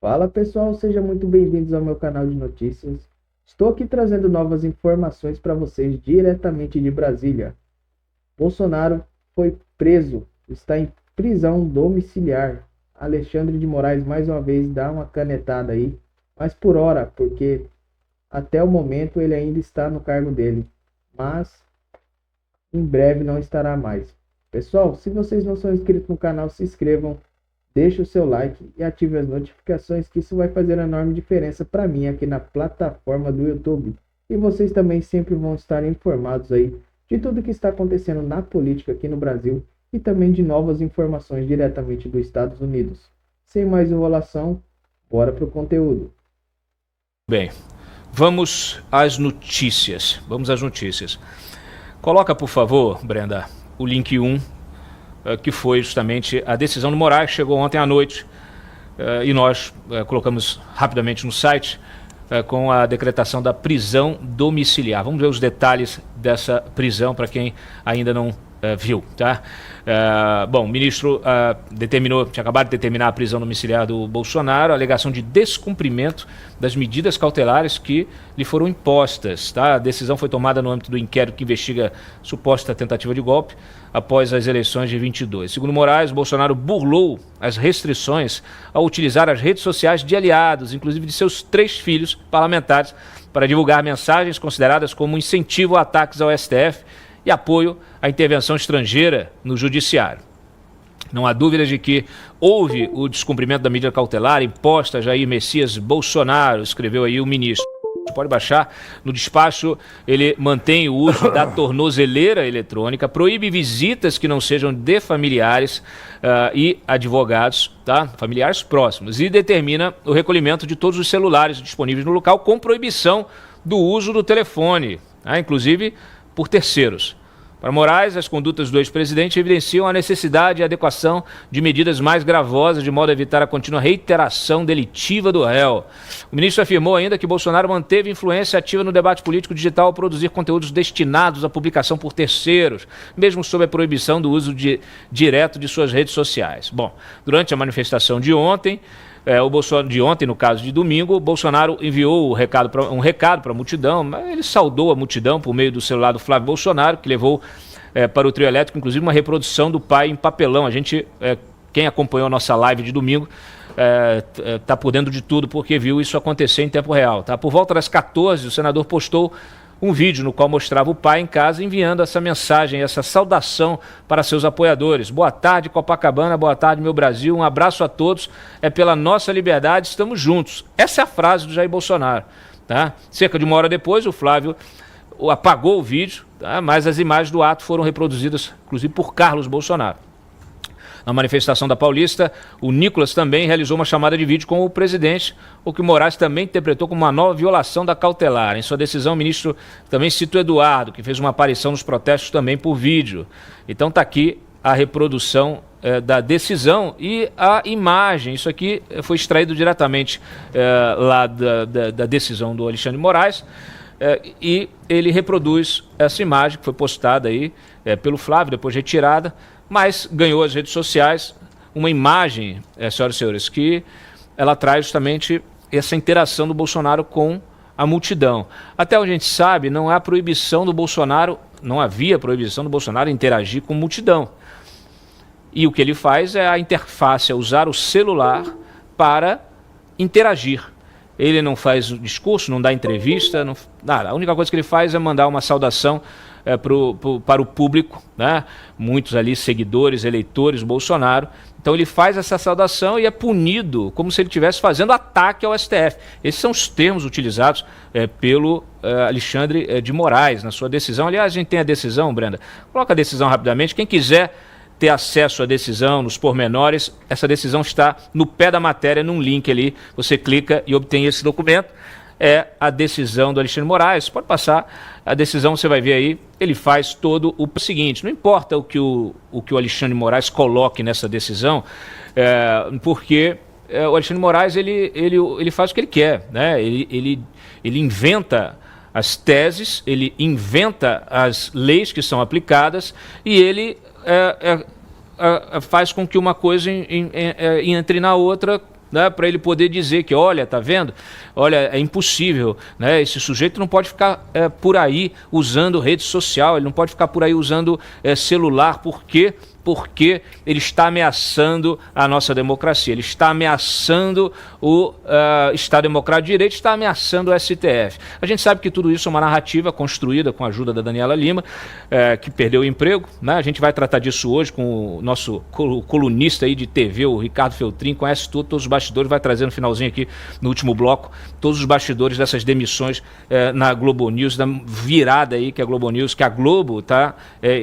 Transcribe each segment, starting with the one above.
Fala pessoal, sejam muito bem-vindos ao meu canal de notícias. Estou aqui trazendo novas informações para vocês diretamente de Brasília. Bolsonaro foi preso, está em prisão domiciliar. Alexandre de Moraes mais uma vez dá uma canetada aí, mas por hora, porque até o momento ele ainda está no cargo dele, mas em breve não estará mais. Pessoal, se vocês não são inscritos no canal, se inscrevam. Deixe o seu like e ative as notificações, que isso vai fazer uma enorme diferença para mim aqui na plataforma do YouTube. E vocês também sempre vão estar informados aí de tudo que está acontecendo na política aqui no Brasil e também de novas informações diretamente dos Estados Unidos. Sem mais enrolação, bora pro conteúdo. Bem, vamos às notícias. Coloca, por favor, Brenda, o link 1, que foi justamente a decisão do Moraes, chegou ontem à noite, e nós colocamos rapidamente no site com a decretação da prisão domiciliar. Vamos ver os detalhes dessa prisão para quem ainda não viu, tá? Bom, o ministro tinha acabado de determinar a prisão domiciliar do Bolsonaro, a alegação de descumprimento das medidas cautelares que lhe foram impostas, tá? A decisão foi tomada no âmbito do inquérito que investiga suposta tentativa de golpe após as eleições de 22. Segundo Moraes, Bolsonaro burlou as restrições ao utilizar as redes sociais de aliados, inclusive de seus 3 filhos parlamentares, para divulgar mensagens consideradas como incentivo a ataques ao STF e apoio à intervenção estrangeira no judiciário. Não há dúvida de que houve o descumprimento da medida cautelar imposta a Jair Messias Bolsonaro, escreveu aí o ministro. Pode baixar. No despacho, ele mantém o uso da tornozeleira eletrônica, proíbe visitas que não sejam de familiares e advogados, tá? Familiares próximos, e determina o recolhimento de todos os celulares disponíveis no local, com proibição do uso do telefone, tá? Inclusive por terceiros. Para Moraes, as condutas do ex-presidente evidenciam a necessidade e adequação de medidas mais gravosas, de modo a evitar a contínua reiteração delitiva do réu. O ministro afirmou ainda que Bolsonaro manteve influência ativa no debate político digital ao produzir conteúdos destinados à publicação por terceiros, mesmo sob a proibição do uso direto de suas redes sociais. Bom, durante a manifestação de ontem, no caso de domingo, Bolsonaro enviou um recado para a multidão, mas ele saudou a multidão por meio do celular do Flávio Bolsonaro, que levou para o trio elétrico, inclusive, uma reprodução do pai em papelão. Quem acompanhou a nossa live de domingo, está por dentro de tudo, porque viu isso acontecer em tempo real. Tá? Por volta das 14, o senador postou um vídeo no qual mostrava o pai em casa enviando essa mensagem, essa saudação para seus apoiadores. Boa tarde, Copacabana, boa tarde, meu Brasil, um abraço a todos, é pela nossa liberdade, estamos juntos. Essa é a frase do Jair Bolsonaro. Tá? Cerca de uma hora depois, o Flávio apagou o vídeo, tá? Mas as imagens do ato foram reproduzidas, inclusive, por Carlos Bolsonaro. Na manifestação da Paulista, o Nicolas também realizou uma chamada de vídeo com o presidente, o que Moraes também interpretou como uma nova violação da cautelar. Em sua decisão, o ministro também cita o Eduardo, que fez uma aparição nos protestos também por vídeo. Então está aqui a reprodução da decisão e a imagem. Isso aqui foi extraído diretamente lá da decisão do Alexandre de Moraes. E ele reproduz essa imagem que foi postada aí pelo Flávio, depois retirada, mas ganhou as redes sociais uma imagem, senhoras e senhores, que ela traz justamente essa interação do Bolsonaro com a multidão. Até onde a gente sabe, não havia proibição do Bolsonaro interagir com a multidão. E o que ele faz é a interface, é usar o celular para interagir. Ele não faz discurso, não dá entrevista, nada. A única coisa que ele faz é mandar uma saudação para o público, né? Muitos ali seguidores, eleitores do Bolsonaro. Então ele faz essa saudação e é punido como se ele estivesse fazendo ataque ao STF. Esses são os termos utilizados pelo Alexandre de Moraes na sua decisão. Aliás, a gente tem a decisão, Brenda. Coloca a decisão rapidamente. Quem quiser ter acesso à decisão, nos pormenores, essa decisão está no pé da matéria, num link ali. Você clica e obtém esse documento. É a decisão do Alexandre de Moraes. Pode passar a decisão, você vai ver aí, ele faz todo o seguinte, não importa o que o Alexandre de Moraes coloque nessa decisão, porque o Alexandre de Moraes ele faz o que ele quer, né? Ele inventa as teses, ele inventa as leis que são aplicadas e ele faz com que uma coisa entre na outra né, para ele poder dizer que, olha, tá vendo? Olha, é impossível, né? Esse sujeito não pode ficar por aí usando rede social, ele não pode ficar por aí usando celular, por quê? Porque ele está ameaçando a nossa democracia, ele está ameaçando o Estado Democrático de Direito, está ameaçando o STF. A gente sabe que tudo isso é uma narrativa construída com a ajuda da Daniela Lima, que perdeu o emprego, né? A gente vai tratar disso hoje com o nosso colunista aí de TV, o Ricardo Feltrin, conhece todos os bastidores, vai trazer no finalzinho aqui, no último bloco, todos os bastidores dessas demissões na Globo News, da virada aí que a Globo News, que a Globo está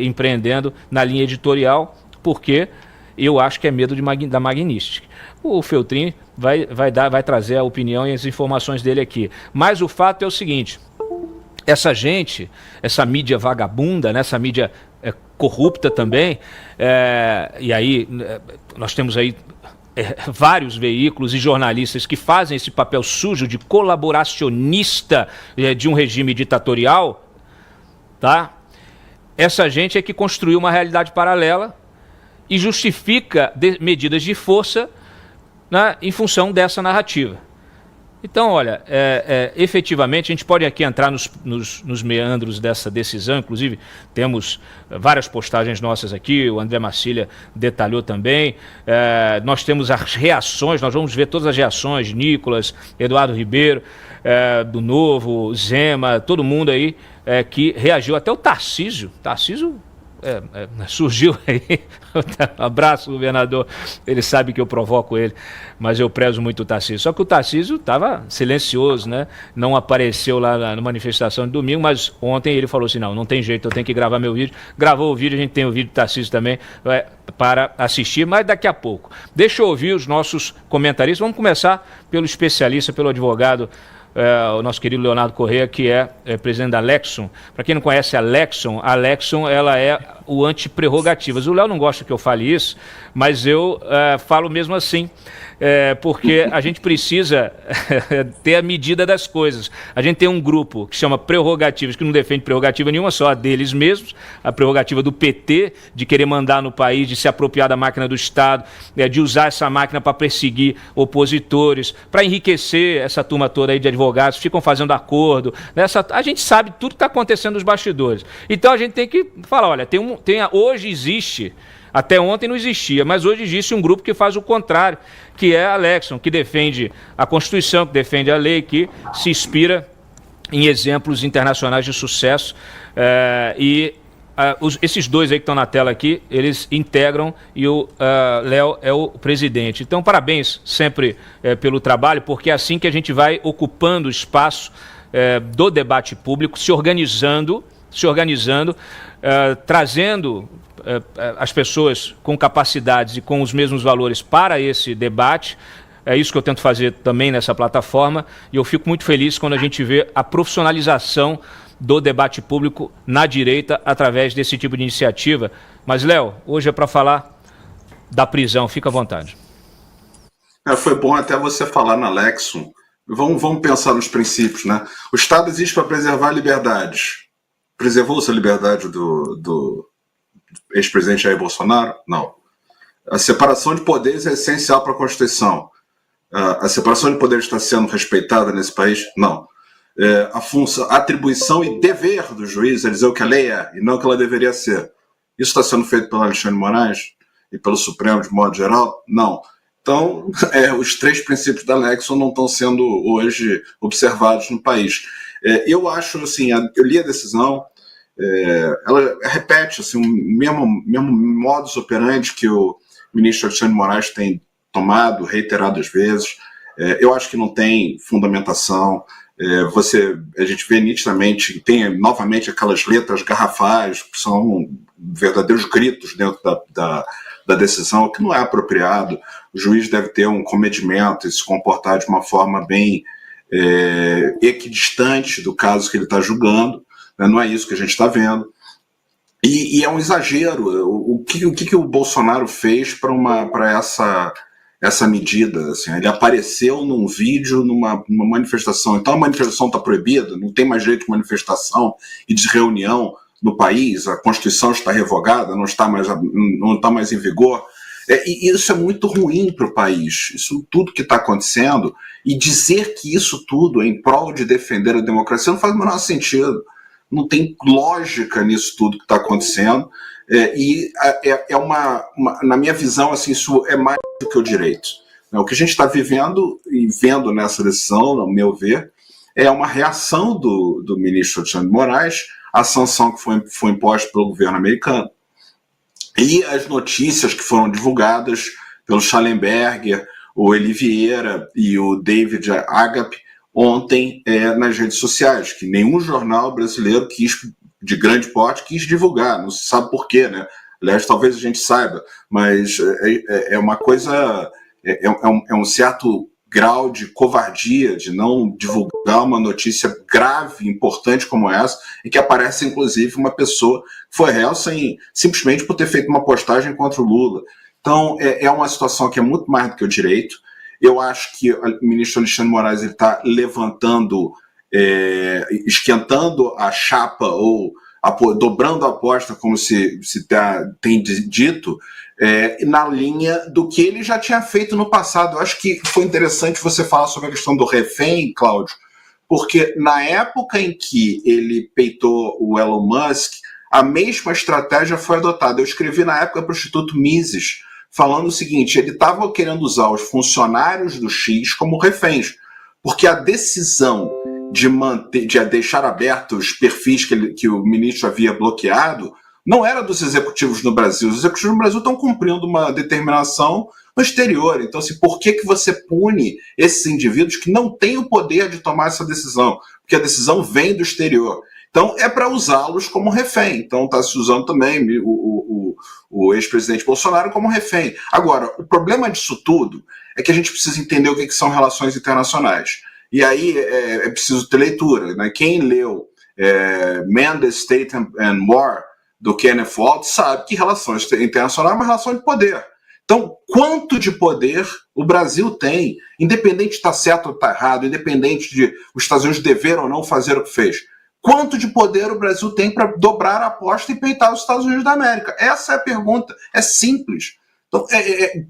empreendendo na linha editorial, porque eu acho que é medo da Magnística. O Feltrin vai trazer a opinião e as informações dele aqui. Mas o fato é o seguinte, essa gente, essa mídia vagabunda, né, essa mídia corrupta também, e aí nós temos aí vários veículos e jornalistas que fazem esse papel sujo de colaboracionista de um regime ditatorial, tá? Essa gente é que construiu uma realidade paralela e justifica medidas de força, né, em função dessa narrativa. Então, olha, efetivamente, a gente pode aqui entrar nos meandros dessa decisão, inclusive temos várias postagens nossas aqui, o André Marcília detalhou também, nós temos as reações, nós vamos ver todas as reações, Nicolas, Eduardo Ribeiro, do Novo, Zema, todo mundo aí que reagiu, até o Tarcísio surgiu aí, um abraço, governador, ele sabe que eu provoco ele, mas eu prezo muito o Tarcísio, só que o Tarcísio estava silencioso, né? Não apareceu lá na manifestação de domingo, mas ontem ele falou assim, não tem jeito, eu tenho que gravar meu vídeo, gravou o vídeo, a gente tem o vídeo do Tarcísio também para assistir, mas daqui a pouco. Deixa eu ouvir os nossos comentaristas, vamos começar pelo especialista, pelo advogado, o nosso querido Leonardo Corrêa, que é presidente da Lexon. Para quem não conhece a Lexon ela é o anti-prerrogativas. O Léo não gosta que eu fale isso, mas eu falo mesmo assim, porque a gente precisa ter a medida das coisas. A gente tem um grupo que chama Prerrogativas, que não defende prerrogativa nenhuma, só a deles mesmos, a prerrogativa do PT, de querer mandar no país, de se apropriar da máquina do Estado, de usar essa máquina para perseguir opositores, para enriquecer essa turma toda aí de advogados, ficam fazendo acordo. A gente sabe tudo que está acontecendo nos bastidores. Então a gente tem que falar, olha, hoje existe, até ontem não existia, mas hoje existe um grupo que faz o contrário, que é a Lexon, que defende a Constituição, que defende a lei, que se inspira em exemplos internacionais de sucesso. Esses dois aí que estão na tela aqui, eles integram e o Léo é o presidente. Então, parabéns sempre pelo trabalho, porque é assim que a gente vai ocupando o espaço do debate público, se organizando, trazendo as pessoas com capacidades e com os mesmos valores para esse debate. É isso que eu tento fazer também nessa plataforma, e eu fico muito feliz quando a gente vê a profissionalização do debate público na direita através desse tipo de iniciativa. Mas, Léo, hoje é para falar da prisão, fica à vontade. Foi bom até você falar na Lexon. Vamos pensar nos princípios, né? O Estado existe para preservar liberdades. Preservou-se a liberdade do ex-presidente Jair Bolsonaro? Não. A separação de poderes é essencial para a Constituição. A separação de poderes está sendo respeitada nesse país? Não. A função, a atribuição e dever do juiz é dizer o que a lei é e não o que ela deveria ser. Isso está sendo feito pelo Alexandre de Moraes e pelo Supremo de modo geral? Não. Então, os três princípios da Lexon não estão sendo hoje observados no país. Eu acho, assim, eu li a decisão, ela repete assim, o mesmo modus operandi que o ministro Alexandre de Moraes tem tomado reiteradas vezes. Eu acho que não tem fundamentação. A gente vê nitidamente, tem novamente aquelas letras garrafais, que são verdadeiros gritos dentro da decisão, que não é apropriado. O juiz deve ter um comedimento e se comportar de uma forma bem equidistante do caso que ele está julgando, né? Não é isso que a gente está vendo. E é um exagero. O que o Bolsonaro fez para essa medida? Assim, ele apareceu num vídeo, numa manifestação. Então a manifestação está proibida, não tem mais direito de manifestação e de reunião no país, a Constituição está revogada, não está mais em vigor. E isso é muito ruim para o país, isso tudo que está acontecendo, e dizer que isso tudo é em prol de defender a democracia não faz o menor sentido. Não tem lógica nisso tudo que está acontecendo, na minha visão, assim, isso é mais do que o direito. O que a gente está vivendo e vendo nessa decisão, no meu ver, é uma reação do ministro Alexandre de Moraes à sanção que foi imposta pelo governo americano. E as notícias que foram divulgadas pelo Schallenberger, o Eli Vieira e o David Agape ontem nas redes sociais, que nenhum jornal brasileiro de grande porte quis divulgar, não se sabe por quê, né? Aliás, talvez a gente saiba, mas é uma coisa, é um certo grau de covardia de não divulgar uma notícia grave, importante como essa, e que aparece, inclusive, uma pessoa que foi réu simplesmente por ter feito uma postagem contra o Lula. Então, é uma situação que é muito mais do que o direito. Eu acho que o ministro Alexandre de Moraes está levantando, esquentando a chapa ou dobrando a aposta, como se tem dito, na linha do que ele já tinha feito no passado. Eu acho que foi interessante você falar sobre a questão do refém, Cláudio, porque na época em que ele peitou o Elon Musk, a mesma estratégia foi adotada. Eu escrevi na época para o Instituto Mises, falando o seguinte: ele estava querendo usar os funcionários do X como reféns, porque a decisão de deixar abertos os perfis que o ministro havia bloqueado não era dos executivos no Brasil. Os executivos no Brasil estão cumprindo uma determinação no exterior. Então, assim, por que você pune esses indivíduos que não têm o poder de tomar essa decisão? Porque a decisão vem do exterior. Então, é para usá-los como refém. Então, está se usando também o ex-presidente Bolsonaro como refém. Agora, o problema disso tudo é que a gente precisa entender o que são relações internacionais. E aí é preciso ter leitura, né? Quem leu Man, the State and War, do Kenneth Walt, sabe que relações internacionais é uma relação de poder. Então, quanto de poder o Brasil tem, independente de estar certo ou estar errado, independente de os Estados Unidos dever ou não fazer o que fez, quanto de poder o Brasil tem para dobrar a aposta e peitar os Estados Unidos da América? Essa é a pergunta. É simples. Então,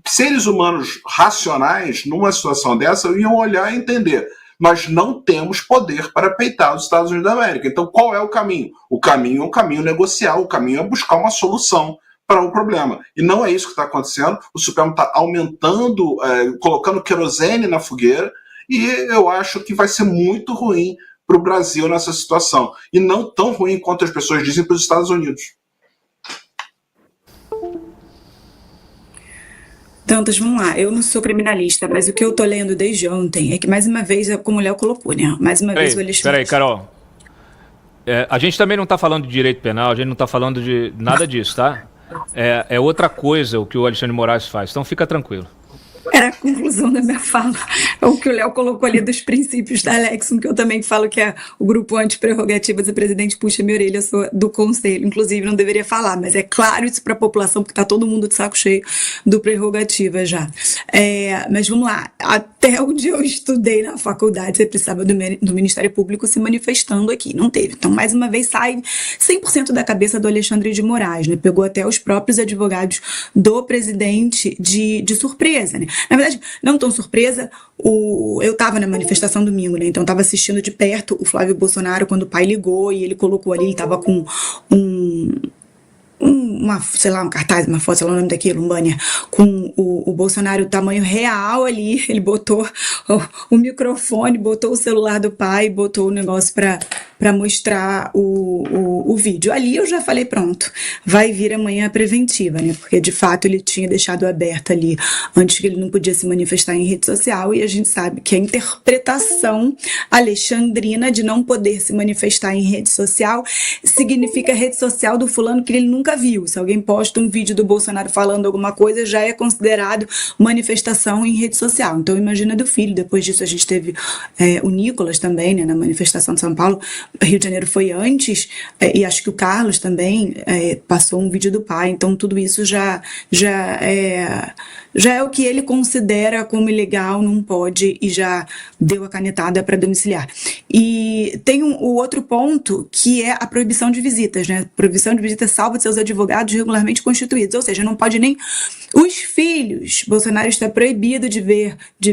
seres humanos racionais, numa situação dessa, iam olhar e entender: nós não temos poder para peitar os Estados Unidos da América. Então, qual é o caminho? O caminho é um caminho negocial, o caminho é buscar uma solução para o problema. E não é isso que está acontecendo. O Supremo está aumentando, colocando querosene na fogueira, e eu acho que vai ser muito ruim para o Brasil nessa situação. E não tão ruim quanto as pessoas dizem para os Estados Unidos. Dantas, vamos lá. Eu não sou criminalista, mas o que eu tô lendo desde ontem é que, mais uma vez, como o Léo colocou, né? Mais uma vez o Alexandre... Peraí, Carol. A gente também não está falando de direito penal, a gente não está falando de nada disso, tá? É outra coisa o que o Alexandre de Moraes faz, então fica tranquilo. Era a conclusão da minha fala. O que o Léo colocou ali dos princípios da Alexum, que eu também falo que é o grupo anti-prerrogativas, o presidente puxa minha orelha, eu sou do conselho, inclusive não deveria falar, mas é claro isso para a população, porque está todo mundo de saco cheio do prerrogativa já. Mas vamos lá, até onde eu estudei na faculdade, você precisava do Ministério Público se manifestando aqui, não teve. Então, mais uma vez, sai 100% da cabeça do Alexandre de Moraes, né? Pegou até os próprios advogados do presidente de surpresa, né? Na verdade, não tão surpresa, eu estava na manifestação domingo, né? Então estava assistindo de perto o Flávio Bolsonaro quando o pai ligou e ele colocou ali, ele estava com um cartaz, uma foto, sei lá o nome daquilo, um banner, com o Bolsonaro tamanho real ali, ele botou o microfone, botou o celular do pai, botou o negócio para mostrar o vídeo. Ali eu já falei, pronto, vai vir amanhã a preventiva, né? Porque de fato ele tinha deixado aberto ali antes, que ele não podia se manifestar em rede social, e a gente sabe que a interpretação alexandrina de não poder se manifestar em rede social significa rede social do fulano que ele nunca viu. Se alguém posta um vídeo do Bolsonaro falando alguma coisa, já é considerado manifestação em rede social. Então imagina do filho. Depois disso a gente teve o Nicolas também, né, na manifestação de São Paulo. Rio de Janeiro foi antes, e acho que o Carlos também passou um vídeo do pai. Então tudo isso já já é o que ele considera como ilegal, não pode, e já deu a canetada para domiciliar. E tem o outro ponto, que é a proibição de visitas, né? Proibição de visitas salvo de seus advogados regularmente constituídos, ou seja, não pode nem os filhos. Bolsonaro está proibido de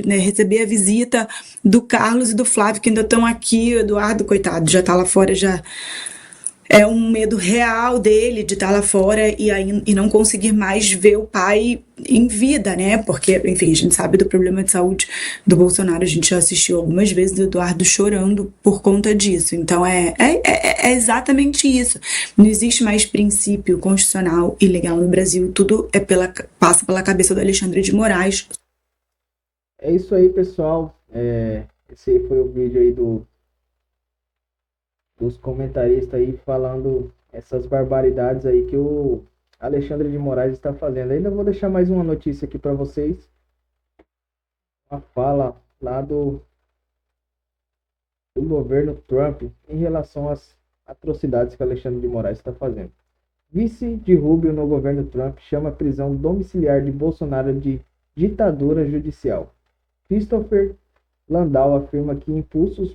receber a visita do Carlos e do Flávio, que ainda estão aqui. O Eduardo, coitado, já está lá fora, já é um medo real dele de estar lá fora e não conseguir mais ver o pai em vida, né? Porque, enfim, a gente sabe do problema de saúde do Bolsonaro, a gente já assistiu algumas vezes o Eduardo chorando por conta disso. Então, é exatamente isso. Não existe mais princípio constitucional e legal no Brasil, tudo passa pela cabeça do Alexandre de Moraes. É isso aí, pessoal. Esse aí foi o vídeo aí dos comentaristas aí falando essas barbaridades aí que o Alexandre de Moraes está fazendo. Ainda vou deixar mais uma notícia aqui para vocês. Uma fala lá do governo Trump em relação às atrocidades que o Alexandre de Moraes está fazendo. Vice de Rubio no governo Trump chama a prisão domiciliar de Bolsonaro de ditadura judicial. Christopher Landau afirma que impulsos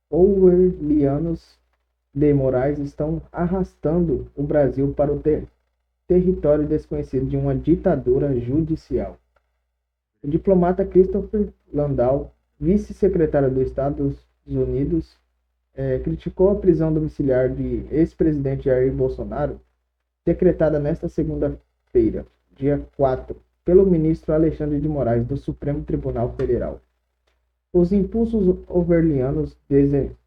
orwellianos de Moraes estão arrastando o Brasil para o território desconhecido de uma ditadura judicial. O diplomata Christopher Landau, vice-secretário dos Estados Unidos, criticou a prisão domiciliar de ex-presidente Jair Bolsonaro, decretada nesta segunda-feira, dia 4, pelo ministro Alexandre de Moraes do Supremo Tribunal Federal. Os impulsos orwellianos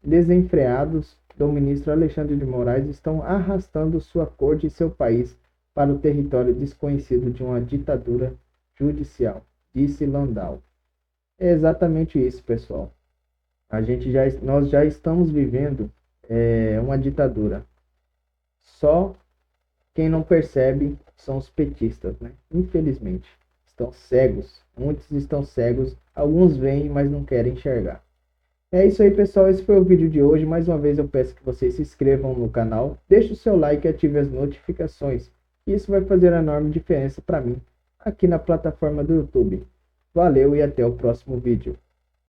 desenfreados do ministro Alexandre de Moraes estão arrastando sua corte e seu país para o território desconhecido de uma ditadura judicial, disse Landau. É exatamente isso, pessoal. Nós já estamos vivendo uma ditadura. Só quem não percebe são os petistas, né? Infelizmente, estão cegos. Muitos estão cegos. Alguns veem, mas não querem enxergar. É isso aí, pessoal. Esse foi o vídeo de hoje. Mais uma vez eu peço que vocês se inscrevam no canal. Deixe o seu like e ative as notificações. Isso vai fazer uma enorme diferença para mim aqui na plataforma do YouTube. Valeu e até o próximo vídeo.